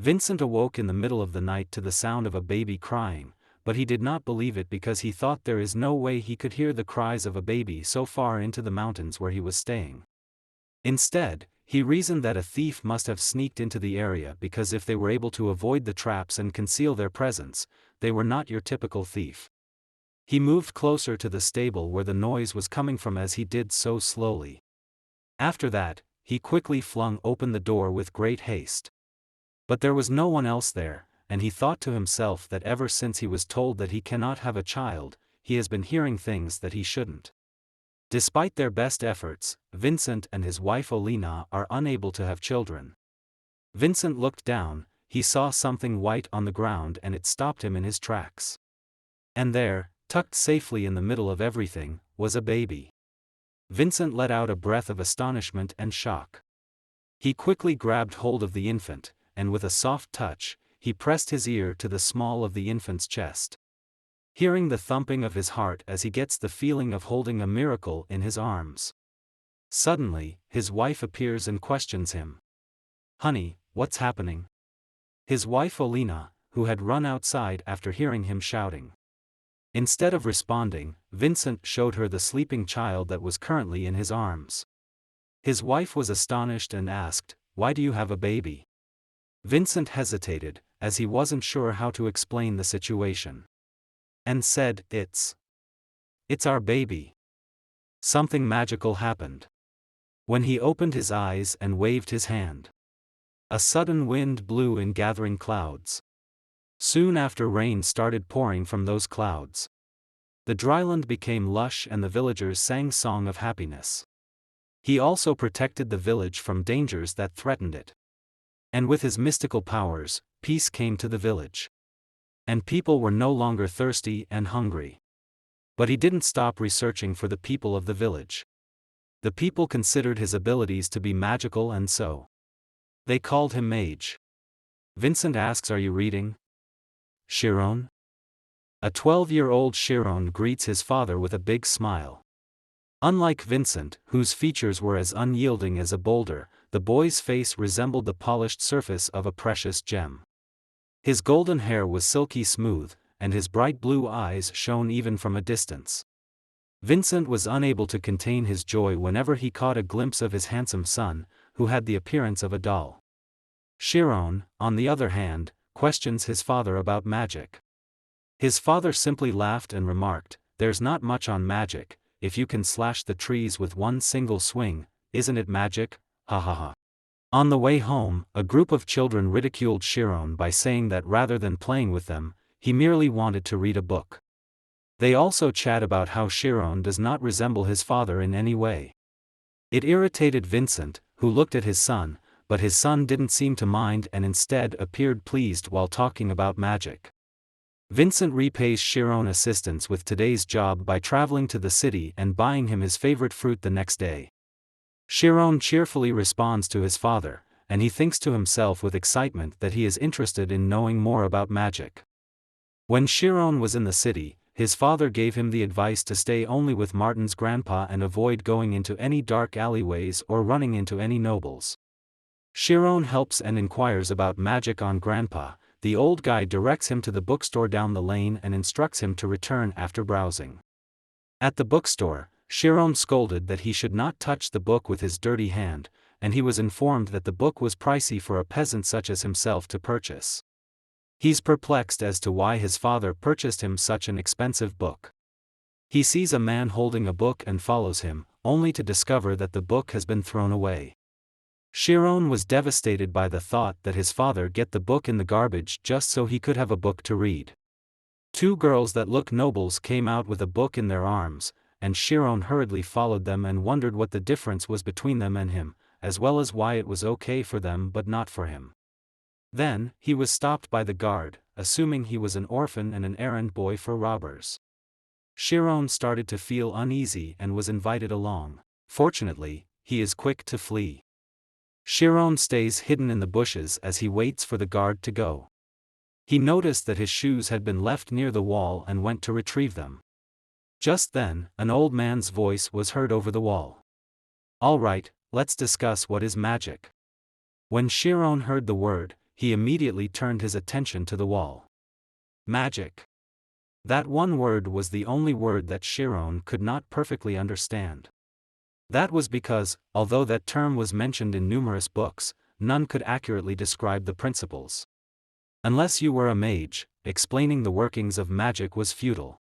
Vincent awoke in the middle of the night to the sound of a baby crying, but he did not believe it because he thought there is no way he could hear the cries of a baby so far into the mountains where he was staying. Instead, he reasoned that a thief must have sneaked into the area because if they were able to avoid the traps and conceal their presence, they were not your typical thief. He moved closer to the stable where the noise was coming from as he did so slowly. After that, he quickly flung open the door with great haste. But there was no one else there, and he thought to himself that ever since he was told that he cannot have a child, he has been hearing things that he shouldn't. Despite their best efforts, Vincent and his wife Olena are unable to have children. Vincent looked down, he saw something white on the ground and it stopped him in his tracks. And there, tucked safely in the middle of everything, was a baby. Vincent let out a breath of astonishment and shock. He quickly grabbed hold of the infant, and with a soft touch, he pressed his ear to the small of the infant's chest. Hearing the thumping of his heart as he gets the feeling of holding a miracle in his arms. Suddenly, his wife appears and questions him. "Honey, what's happening?" His wife Olena, who had run outside after hearing him shouting. Instead of responding, Vincent showed her the sleeping child that was currently in his arms. His wife was astonished and asked, "Why do you have a baby?" Vincent hesitated, as he wasn't sure how to explain the situation. And said, It's our baby." Something magical happened. When he opened his eyes and waved his hand, a sudden wind blew in gathering clouds. Soon after, rain started pouring from those clouds. The dryland became lush and the villagers sang song of happiness. He also protected the village from dangers that threatened it. And with his mystical powers, peace came to the village. And people were no longer thirsty and hungry. But he didn't stop researching for the people of the village. The people considered his abilities to be magical and so they called him Mage. Vincent asks, "Are you reading, Chiron?" A 12-year-old Chiron greets his father with a big smile. Unlike Vincent, whose features were as unyielding as a boulder, the boy's face resembled the polished surface of a precious gem. His golden hair was silky smooth, and his bright blue eyes shone even from a distance. Vincent was unable to contain his joy whenever he caught a glimpse of his handsome son, who had the appearance of a doll. Chiron, on the other hand, questions his father about magic. His father simply laughed and remarked, "There's not much on magic, if you can slash the trees with one single swing, isn't it magic, ha ha ha." On the way home, a group of children ridiculed Chiron by saying that rather than playing with them, he merely wanted to read a book. They also chat about how Chiron does not resemble his father in any way. It irritated Vincent, who looked at his son, but his son didn't seem to mind and instead appeared pleased while talking about magic. Vincent repays Chiron assistance with today's job by traveling to the city and buying him his favorite fruit the next day. Chiron cheerfully responds to his father, and he thinks to himself with excitement that he is interested in knowing more about magic. When Chiron was in the city, his father gave him the advice to stay only with Martin's grandpa and avoid going into any dark alleyways or running into any nobles. Chiron helps and inquires about magic on grandpa. The old guy directs him to the bookstore down the lane and instructs him to return after browsing. At the bookstore, Chiron scolded that he should not touch the book with his dirty hand, and he was informed that the book was pricey for a peasant such as himself to purchase. He's perplexed as to why his father purchased him such an expensive book. He sees a man holding a book and follows him, only to discover that the book has been thrown away. Chiron was devastated by the thought that his father get the book in the garbage just so he could have a book to read. Two girls that look nobles came out with a book in their arms, and Chiron hurriedly followed them and wondered what the difference was between them and him, as well as why it was okay for them but not for him. Then, he was stopped by the guard, assuming he was an orphan and an errand boy for robbers. Chiron started to feel uneasy and was invited along. Fortunately, he is quick to flee. Chiron stays hidden in the bushes as he waits for the guard to go. He noticed that his shoes had been left near the wall and went to retrieve them. Just then, an old man's voice was heard over the wall. "All right, let's discuss what is magic." When Chiron heard the word, he immediately turned his attention to the wall. Magic. That one word was the only word that Chiron could not perfectly understand. That was because, although that term was mentioned in numerous books, none could accurately describe the principles. Unless you were a mage, explaining the workings of magic was futile.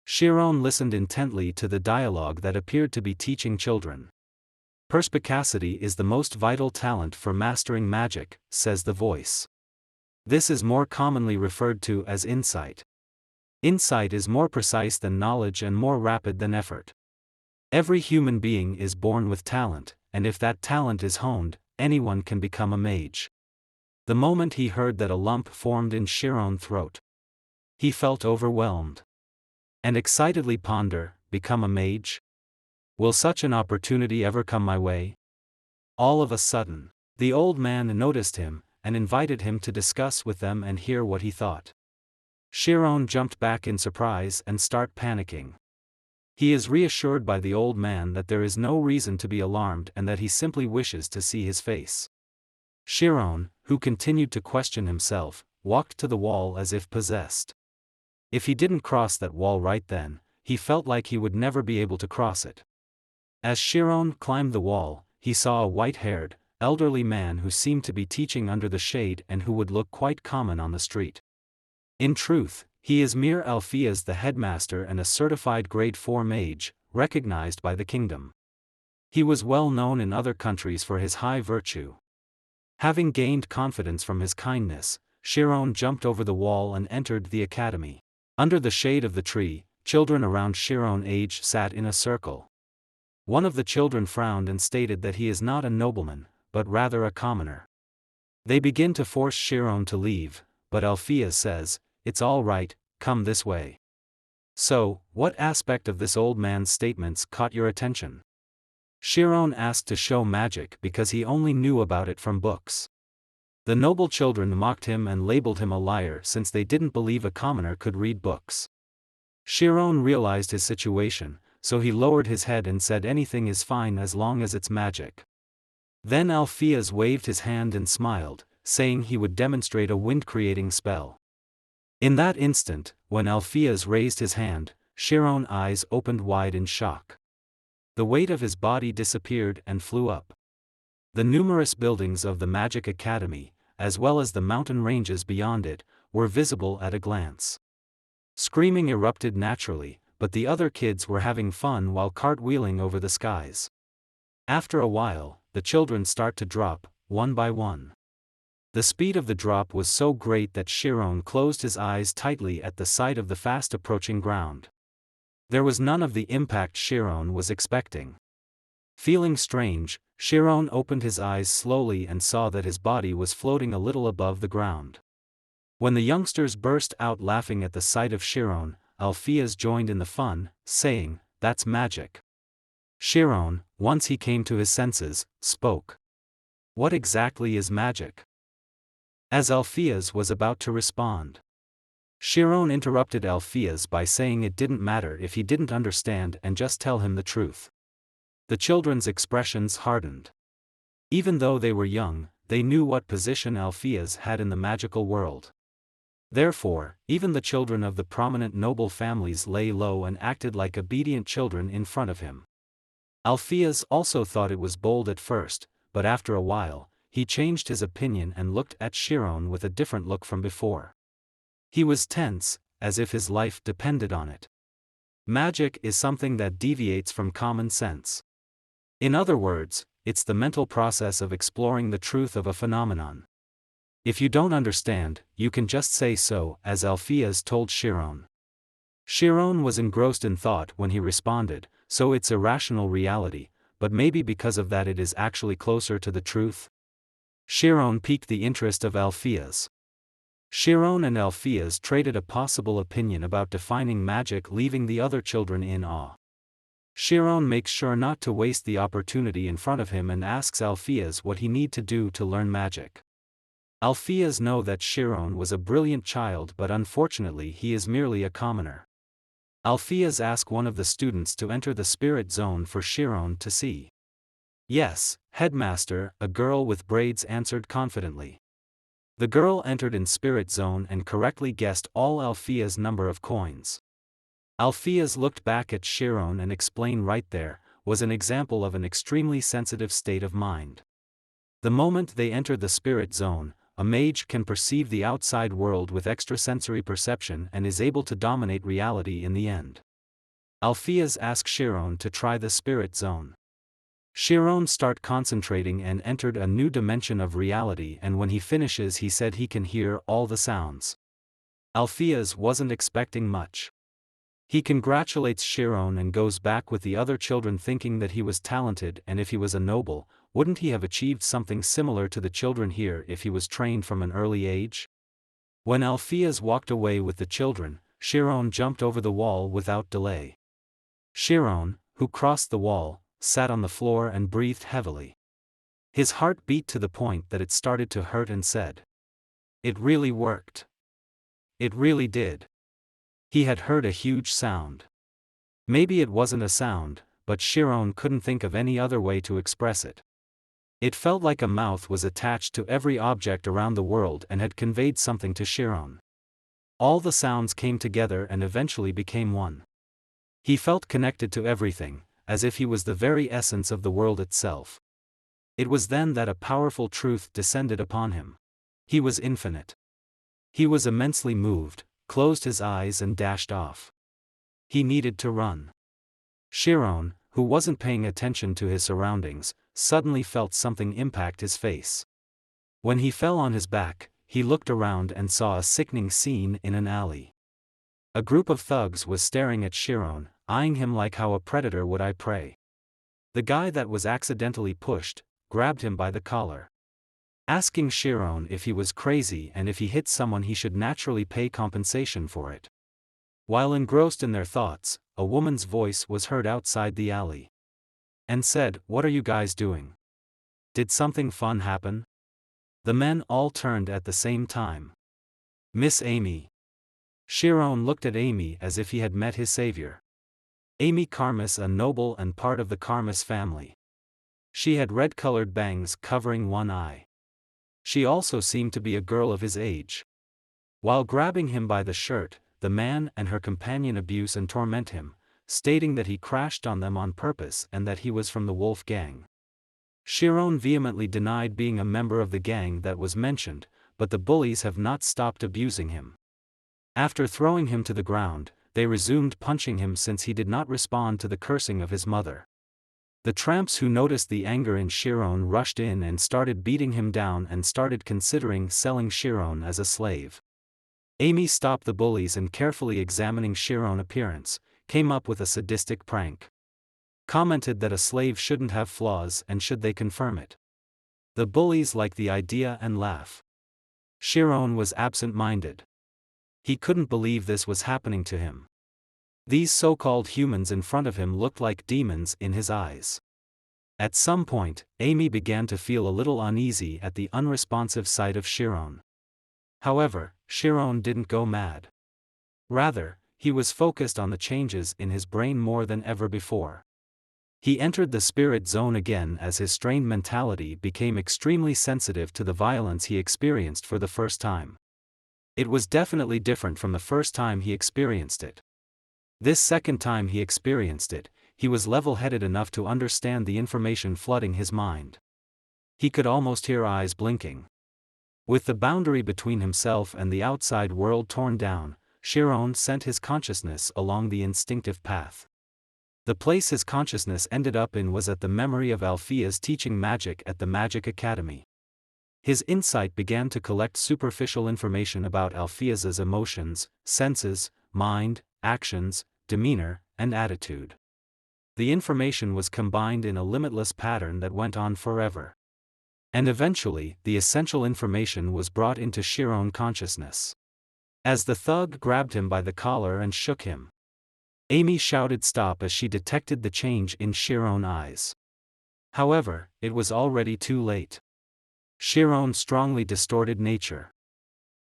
Chiron listened intently to the dialogue that appeared to be teaching children. Perspicacity is the most vital talent for mastering magic, says the voice. This is more commonly referred to as insight. Insight is more precise than knowledge and more rapid than effort. Every human being is born with talent, and if that talent is honed, anyone can become a mage. The moment he heard that a lump formed in Chiron's throat, he felt overwhelmed. And excitedly ponder, become a mage? Will such an opportunity ever come my way? All of a sudden, the old man noticed him, and invited him to discuss with them and hear what he thought. Chiron jumped back in surprise and started panicking. He is reassured by the old man that there is no reason to be alarmed and that he simply wishes to see his face. Chiron, who continued to question himself, walked to the wall as if possessed. If he didn't cross that wall right then, he felt like he would never be able to cross it. As Chiron climbed the wall, he saw a white-haired, elderly man who seemed to be teaching under the shade and who would look quite common on the street. In truth, he is Mir Alpheus, the headmaster and a certified grade 4 mage, recognized by the kingdom. He was well known in other countries for his high virtue. Having gained confidence from his kindness, Chiron jumped over the wall and entered the academy. Under the shade of the tree, children around Chiron's age sat in a circle. One of the children frowned and stated that he is not a nobleman, but rather a commoner. They begin to force Chiron to leave, but Alpheus says, "It's all right, come this way." So, what aspect of this old man's statements caught your attention? Chiron asked to show magic because he only knew about it from books. The noble children mocked him and labeled him a liar since they didn't believe a commoner could read books. Chiron realized his situation, so he lowered his head and said anything is fine as long as it's magic. Then Alpheus waved his hand and smiled, saying he would demonstrate a wind-creating spell. In that instant, when Alpheus raised his hand, Chiron's eyes opened wide in shock. The weight of his body disappeared and flew up. The numerous buildings of the Magic Academy, as well as the mountain ranges beyond it, were visible at a glance. Screaming erupted naturally, but the other kids were having fun while cartwheeling over the skies. After a while, the children start to drop, one by one. The speed of the drop was so great that Chiron closed his eyes tightly at the sight of the fast-approaching ground. There was none of the impact Chiron was expecting. Feeling strange, Chiron opened his eyes slowly and saw that his body was floating a little above the ground. When the youngsters burst out laughing at the sight of Chiron, Alpheus joined in the fun, saying, "That's magic." Chiron, once he came to his senses, spoke. "What exactly is magic?" As Alpheus was about to respond, Chiron interrupted Alpheus by saying it didn't matter if he didn't understand and just tell him the truth. The children's expressions hardened. Even though they were young, they knew what position Alpheus had in the magical world. Therefore, even the children of the prominent noble families lay low and acted like obedient children in front of him. Alpheus also thought it was bold at first, but after a while, he changed his opinion and looked at Chiron with a different look from before. He was tense, as if his life depended on it. Magic is something that deviates from common sense. In other words, it's the mental process of exploring the truth of a phenomenon. If you don't understand, you can just say so, as Alpheus told Chiron. Chiron was engrossed in thought when he responded, so it's irrational reality, but maybe because of that it is actually closer to the truth? Chiron piqued the interest of Alpheus. Chiron and Alpheus traded a possible opinion about defining magic, leaving the other children in awe. Chiron makes sure not to waste the opportunity in front of him and asks Alpheus what he need to do to learn magic. Alpheus knows that Chiron was a brilliant child, but unfortunately he is merely a commoner. Alpheus asks one of the students to enter the spirit zone for Chiron to see. "Yes, headmaster," a girl with braids answered confidently. The girl entered in spirit zone and correctly guessed all Althea's number of coins. Althea's looked back at Chiron and explained right there, was an example of an extremely sensitive state of mind. The moment they enter the spirit zone, a mage can perceive the outside world with extrasensory perception and is able to dominate reality in the end. Althea's asked Chiron to try the spirit zone. Chiron started concentrating and entered a new dimension of reality, and when he finishes he said he can hear all the sounds. Althea's wasn't expecting much. He congratulates Chiron and goes back with the other children thinking that he was talented, and if he was a noble, wouldn't he have achieved something similar to the children here if he was trained from an early age? When Althea's walked away with the children, Chiron jumped over the wall without delay. Chiron, who crossed the wall, sat on the floor and breathed heavily. His heart beat to the point that it started to hurt and said, "It really worked. It really did." He had heard a huge sound. Maybe it wasn't a sound, but Chiron couldn't think of any other way to express it. It felt like a mouth was attached to every object around the world and had conveyed something to Chiron. All the sounds came together and eventually became one. He felt connected to everything, as if he was the very essence of the world itself. It was then that a powerful truth descended upon him. He was infinite. He was immensely moved, closed his eyes and dashed off. He needed to run. Chiron, who wasn't paying attention to his surroundings, suddenly felt something impact his face. When he fell on his back, he looked around and saw a sickening scene in an alley. A group of thugs was staring at Chiron, eyeing him like how a predator would eye prey. The guy that was accidentally pushed grabbed him by the collar, asking Chiron if he was crazy and if he hit someone he should naturally pay compensation for it. While engrossed in their thoughts, a woman's voice was heard outside the alley. And said, "What are you guys doing? Did something fun happen?" The men all turned at the same time. "Miss Amy." Chiron looked at Amy as if he had met his savior. Amy Karmas, a noble and part of the Karmas family. She had red-colored bangs covering one eye. She also seemed to be a girl of his age. While grabbing him by the shirt, the man and her companion abuse and torment him, stating that he crashed on them on purpose and that he was from the Wolf Gang. Chiron vehemently denied being a member of the gang that was mentioned, but the bullies have not stopped abusing him. After throwing him to the ground, they resumed punching him since he did not respond to the cursing of his mother. The tramps who noticed the anger in Chiron rushed in and started beating him down and started considering selling Chiron as a slave. Amy stopped the bullies and, carefully examining Chiron's appearance, came up with a sadistic prank. Commented that a slave shouldn't have flaws and should they confirm it. The bullies liked the idea and laughed. Chiron was absent-minded. He couldn't believe this was happening to him. These so-called humans in front of him looked like demons in his eyes. At some point, Amy began to feel a little uneasy at the unresponsive sight of Chiron. However, Chiron didn't go mad. Rather, he was focused on the changes in his brain more than ever before. He entered the spirit zone again as his strained mentality became extremely sensitive to the violence he experienced for the first time. It was definitely different from the first time he experienced it. This second time he experienced it, he was level-headed enough to understand the information flooding his mind. He could almost hear eyes blinking. With the boundary between himself and the outside world torn down, Chiron sent his consciousness along the instinctive path. The place his consciousness ended up in was at the memory of Althea's teaching magic at the Magic Academy. His insight began to collect superficial information about Althea's emotions, senses, mind, actions, demeanor, and attitude. The information was combined in a limitless pattern that went on forever. And eventually, the essential information was brought into Chiron's consciousness. As the thug grabbed him by the collar and shook him, Amy shouted stop as she detected the change in Chiron's eyes. However, it was already too late. Chiron's strongly distorted nature.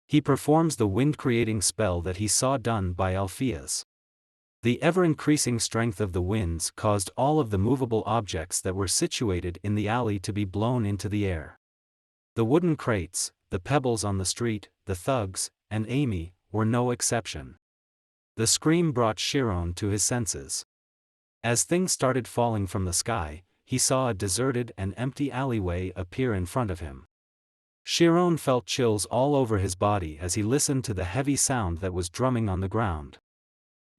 He performs the wind-creating spell that he saw done by Althea's. The ever-increasing strength of the winds caused all of the movable objects that were situated in the alley to be blown into the air. The wooden crates, the pebbles on the street, the thugs, and Amy, were no exception. The scream brought Chiron to his senses. As things started falling from the sky, he saw a deserted and empty alleyway appear in front of him. Chiron felt chills all over his body as he listened to the heavy sound that was drumming on the ground.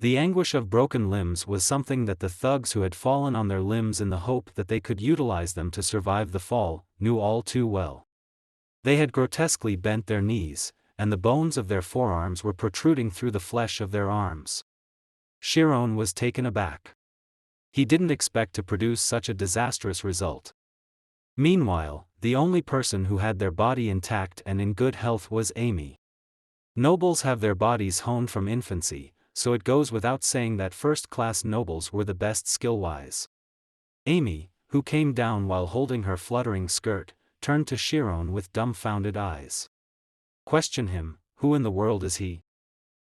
The anguish of broken limbs was something that the thugs who had fallen on their limbs in the hope that they could utilize them to survive the fall, knew all too well. They had grotesquely bent their knees, and the bones of their forearms were protruding through the flesh of their arms. Chiron was taken aback. He didn't expect to produce such a disastrous result. Meanwhile, the only person who had their body intact and in good health was Amy. Nobles have their bodies honed from infancy, so it goes without saying that first-class nobles were the best skill-wise. Amy, who came down while holding her fluttering skirt, turned to Chiron with dumbfounded eyes. Question him, who in the world is he?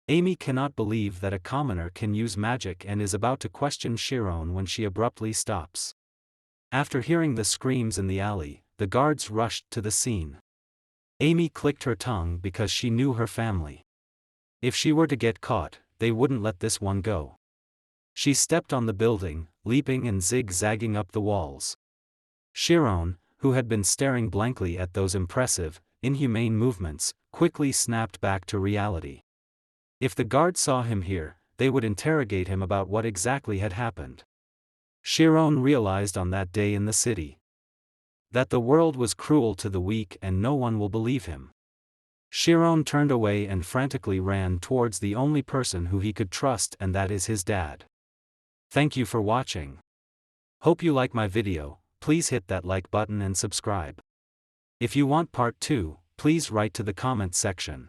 Amy cannot believe that a commoner can use magic and is about to question Chiron when she abruptly stops. After hearing the screams in the alley, the guards rushed to the scene. Amy clicked her tongue because she knew her family. If she were to get caught, they wouldn't let this one go. She stepped on the building, leaping and zigzagging up the walls. Chiron, who had been staring blankly at those impressive, inhumane movements, quickly snapped back to reality. If the guards saw him here, they would interrogate him about what exactly had happened. Chiron realized on that day in the city that the world was cruel to the weak and no one will believe him. Chiron turned away and frantically ran towards the only person who he could trust, and that is his dad. Thank you for watching. Hope you like my video. Please hit that like button and subscribe. If you want part 2, please write to the comment section.